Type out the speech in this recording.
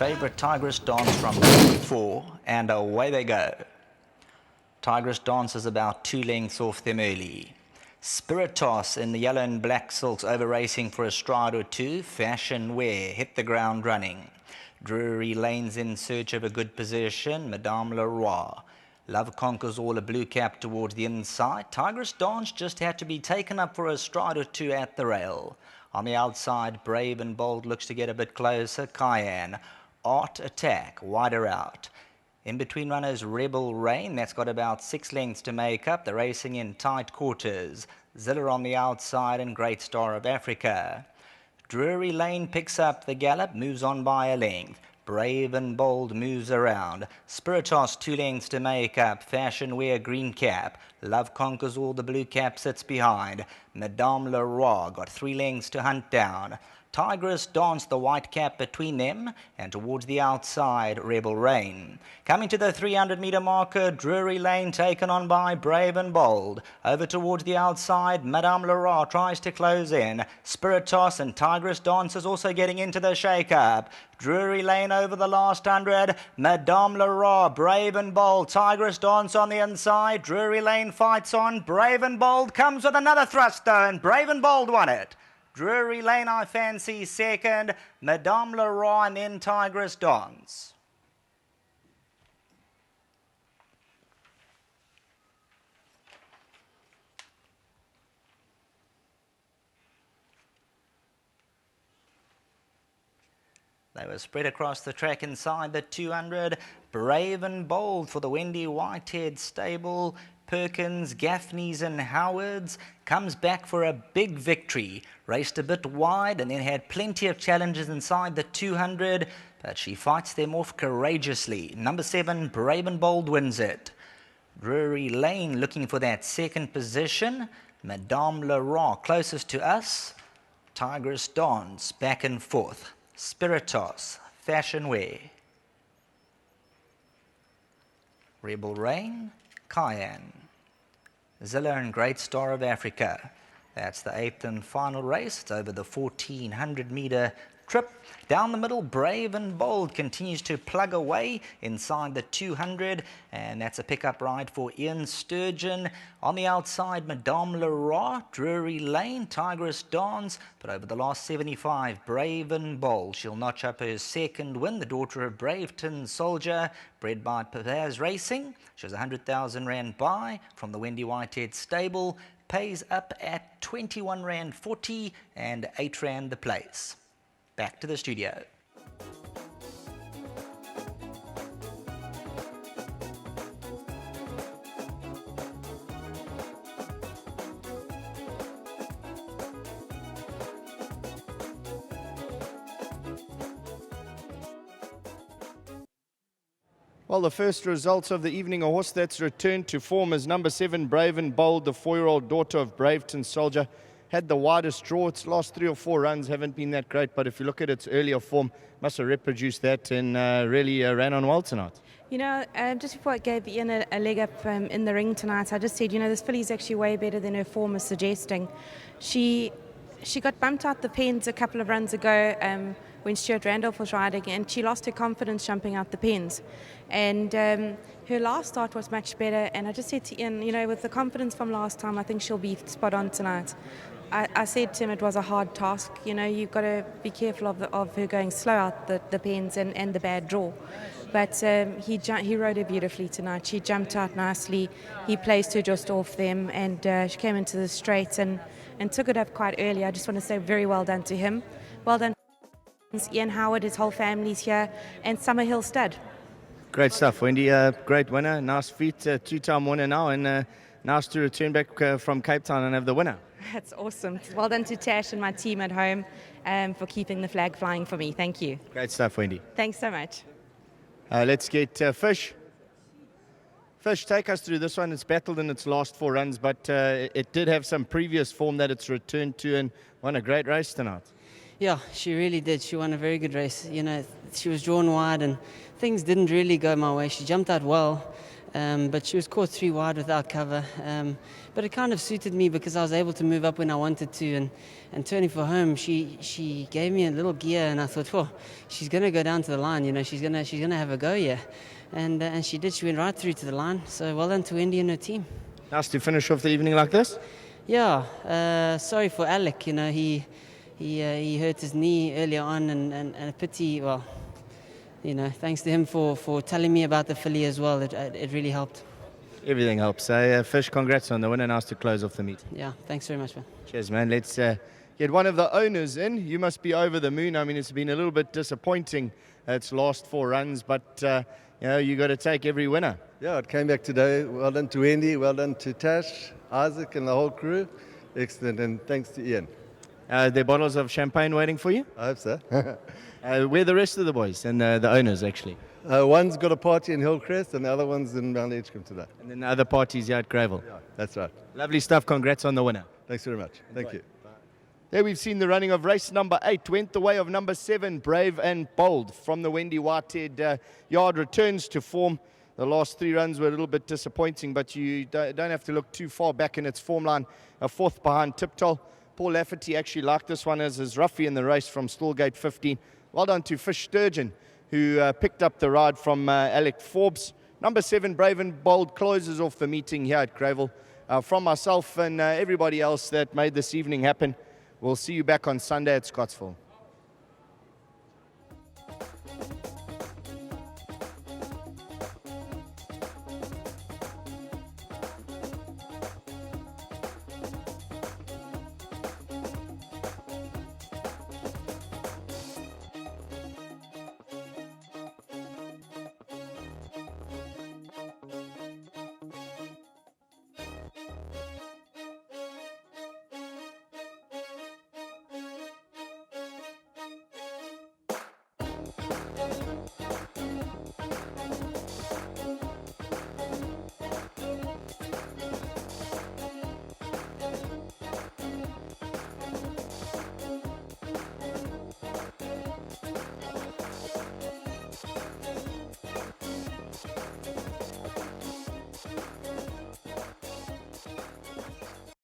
favourite Tigress Dance from number 4, and away they go. Tigress Dance is about 2 lengths off them early. Spiritos in the yellow and black silks over racing for a stride or two. Fashion Wear hit the ground running. Drury Lane's in search of a good position. Madame Leroy. Love Conquers All, a blue cap towards the inside. Tigress Dance just had to be taken up for a stride or two at the rail. On the outside, Brave and Bold looks to get a bit closer. Cayenne. Art Attack, wider out. In between runners, Rebel Rain, that's got about 6 lengths to make up. They're racing in tight quarters. Ziller on the outside and Great Star of Africa. Drury Lane picks up the gallop, moves on by a length. Brave and Bold moves around. Spiritos 2 lengths to make up. Fashion Wear green cap. Love Conquers All, the blue cap sits behind. Madame Leroy got 3 lengths to hunt down. Tigress Dance, the white cap between them, and towards the outside, Rebel Rain. Coming to the 300-metre marker, Drury Lane taken on by Brave and Bold. Over towards the outside, Madame Leroy tries to close in. Spiritos and Tigress Dance is also getting into the shake-up. Drury Lane over the last 100. Madame Leroy, Brave and Bold. Tigress Dance on the inside. Drury Lane fights on. Brave and Bold comes with another thrust though, and Brave and Bold won it. Drury Lane, I fancy, second. Madame Leroy and then Tigress Dance. They were spread across the track inside the 200. Brave and Bold for the Wendy Whitehead stable. Perkins, Gaffney's and Howard's comes back for a big victory. Raced a bit wide and then had plenty of challenges inside the 200, but she fights them off courageously. Number 7, Brave and Bold wins it. Drury Lane looking for that second position. Madame Leroy closest to us. Tigress Dance back and forth. Spiritos, Fashion Wear. Rebel Rain, Cayenne. Zilla and Great Star of Africa. That's the 8th and final race. It's over the 1,400-metre trip. Down the middle, Brave and Bold continues to plug away inside the 200, and that's a pickup ride for Ian Sturgeon. On the outside, Madame Leroy, Drury Lane, Tigress Dance, but over the last 75, Brave and Bold. She'll notch up her second win, the daughter of Braveton Soldier, bred by Pavaz Racing. She was 100,000 Rand buy from the Wendy Whitehead stable, pays up at 21 Rand 40 and 8 Rand the place. Back to the studio. Well, the first results of the evening, a horse that's returned to form is number 7, Brave and Bold, the 4-year-old daughter of Braveton Soldier. Had the widest draw. Its last 3 or 4 runs haven't been that great, but if you look at its earlier form, must have reproduced that and really ran on well tonight. You know, just before I gave Ian a leg up in the ring tonight, I just said, you know, this filly's actually way better than her form is suggesting. She got bumped out the pens a couple of runs ago when Stuart Randolph was riding, and she lost her confidence jumping out the pens. And her last start was much better, and I just said to Ian, you know, with the confidence from last time, I think she'll be spot on tonight. I said to him it was a hard task. You know, you've got to be careful of her going slow out the pens and the bad draw. But he rode her beautifully tonight. She jumped out nicely. He placed her just off them, and she came into the straight and took it up quite early. I just want to say very well done to him. Well done, Ian Howard, his whole family's here, and Summerhill Stud. Great stuff, Wendy. Great winner. Nice feat. 2-time winner now, and nice to return back from Cape Town and have the winner. That's awesome. Well done to Tash and my team at home for keeping the flag flying for me. Thank you. Great stuff, Wendy. Thanks so much. Let's get Fish. Fish, take us through this one. It's battled in its last 4 runs, but it did have some previous form that it's returned to and won a great race tonight. Yeah, she really did. She won a very good race. You know, she was drawn wide and things didn't really go my way. She jumped out well. but she was caught 3 wide without cover. But it kind of suited me because I was able to move up when I wanted to. And turning for home, she gave me a little gear, and I thought, well, she's going to go down to the line. You know, she's gonna have a go here. And she did. She went right through to the line. So well done to Wendy and her team. Nice to finish off the evening like this. Yeah. Sorry for Alec. You know, he hurt his knee earlier on, and a pity. Well, you know, thanks to him for telling me about the filly as well. It really helped. Everything helps. Fish, congrats on the win, and nice to close off the meet. Yeah, thanks very much, man. Cheers, man. Let's get one of the owners in. You must be over the moon. I mean, it's been a little bit disappointing its last 4 runs, but you know, you got to take every winner. Yeah, it came back today. Well done to Andy, well done to Tash, Isaac, and the whole crew. Excellent, and thanks to Ian. There are bottles of champagne waiting for you. I hope so. Where are the rest of the boys and the owners, actually? One's got a party in Hillcrest, and the other one's in Mount Edgecombe today. And then the other parties here at Greyville. Yeah, that's right. Lovely stuff. Congrats on the winner. Thanks very much. Thank you. There we've seen the running of race number 8. Went the way of number 7, Brave and Bold. From the Wendy Whitehead yard, returns to form. The last 3 runs were a little bit disappointing, but you don't have to look too far back in its form line. A 4th behind Tiptoe. Paul Lafferty actually liked this one as his roughie in the race from Stallgate 15. Well done to Fish Sturgeon, who picked up the ride from Alec Forbes. Number 7, Brave and Bold, closes off the meeting here at Greyville. From myself and everybody else that made this evening happen, we'll see you back on Sunday at Scottsville.